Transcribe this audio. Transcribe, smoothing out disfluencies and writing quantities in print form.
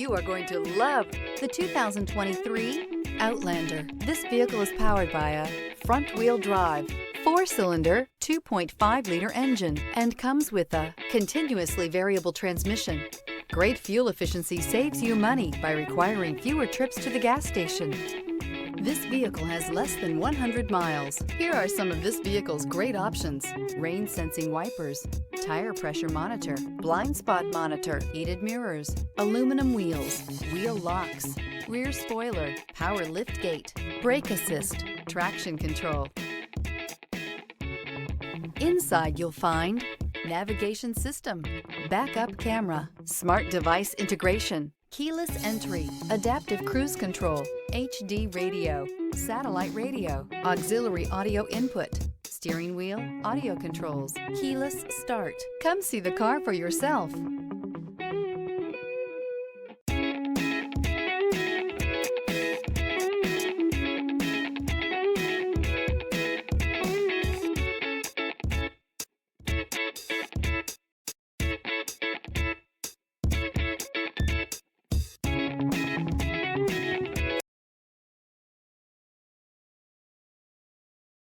You are going to love the 2023 Outlander. This vehicle is powered by a front-wheel drive, 4-cylinder, 2.5-liter engine, and comes with a continuously variable transmission. Great fuel efficiency saves you money by requiring fewer trips to the gas station. This vehicle has less than 100 miles. Here are some of this vehicle's great options: rain sensing wipers, tire pressure monitor, blind spot monitor, heated mirrors, aluminum wheels, wheel locks, rear spoiler, power lift gate, brake assist, traction control. Inside you'll find navigation system, backup camera, smart device integration, keyless entry, adaptive cruise control, HD radio, satellite radio, auxiliary audio input, steering wheel audio controls, keyless start. Come see the car for yourself.